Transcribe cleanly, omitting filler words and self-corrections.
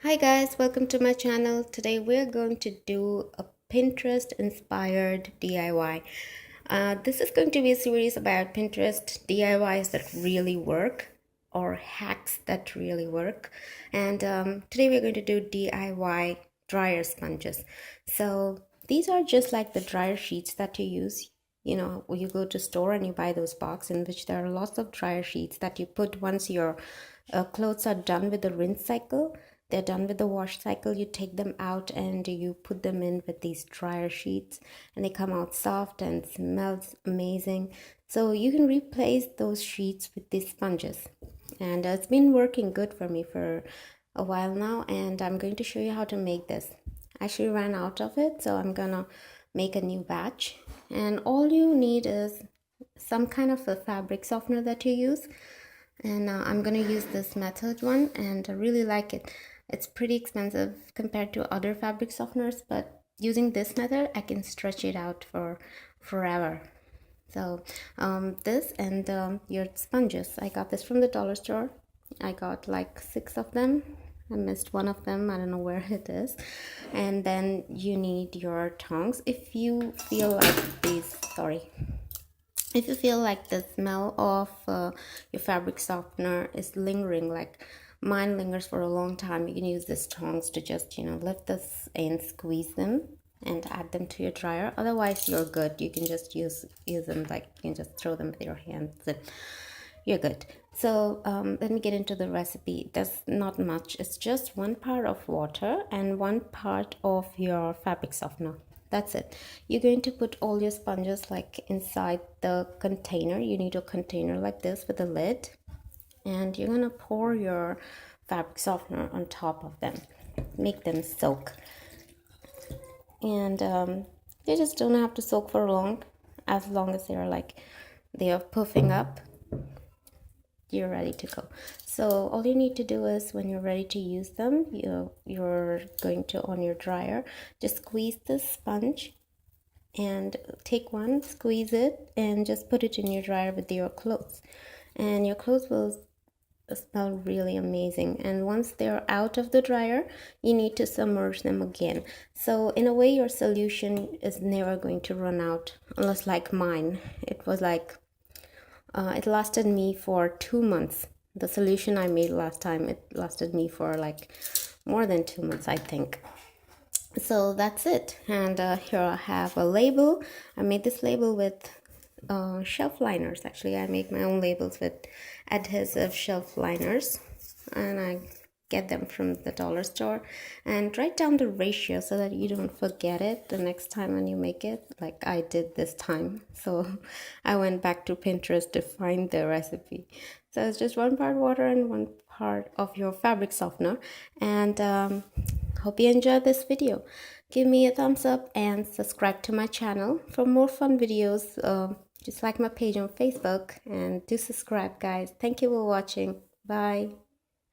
Hi guys, welcome to my channel. Today we're going to do a Pinterest inspired DIY. This is going to be a series about Pinterest DIYs that really work or hacks that really work. And today we're going to do DIY dryer sponges. So these are just like the dryer sheets that you use. You know, when you go to store and you buy those boxes in which there are lots of dryer sheets that you put once your clothes are done with the rinse cycle. They're done with the wash cycle. You take them out and you put them in with these dryer sheets and they come out soft and smells amazing. So you can replace those sheets with these sponges, and it's been working good for me for a while now, and I'm going to show you how to make this. I actually ran out of it, so I'm gonna make a new batch. And all you need is some kind of a fabric softener that you use, and I'm gonna use this method one, and I really like it. It's pretty expensive compared to other fabric softeners, but using this method I can stretch it out for forever. So this and your sponges, I got this from the dollar store. I got like 6 of them. I missed one of them, I don't know where it is. And then you need your tongs. If you feel like if you feel like the smell of your fabric softener is lingering, like mine lingers for a long time, you can use these tongs to just, lift this and squeeze them and add them to your dryer. Otherwise, you're good. You can just use them, like you can just throw them with your hands and you're good. So let me get into the recipe. There's not much. It's just 1 part of water and 1 part of your fabric softener. That's it. You're going to put all your sponges like inside the container. You need a container like this with a lid, and you're gonna pour your fabric softener on top of them. Make them soak, and they just don't have to soak for long. As long as they are puffing up, you're ready to go. So all you need to do is, when you're ready to use them, you're going to, on your dryer, just squeeze the sponge and take one, squeeze it, and just put it in your dryer with your clothes, and your clothes will smell really amazing. And once they're out of the dryer, you need to submerge them again. So in a way, your solution is never going to run out, unless like mine, it was like it lasted me for 2 months. The solution I made last time, it lasted me for like more than 2 months, I think. So that's it. And here I have a label. I made this label with shelf liners. Actually, I make my own labels with adhesive shelf liners, and I get them from the dollar store. And write down the ratio so that you don't forget it the next time when you make it, like I did this time. So I went back to Pinterest to find the recipe. So it's just 1 part water and 1 part of your fabric softener. And hope you enjoyed this video. Give me a thumbs up and subscribe to my channel for more fun videos. Just like my page on Facebook, and do subscribe, guys. Thank you for watching. Bye.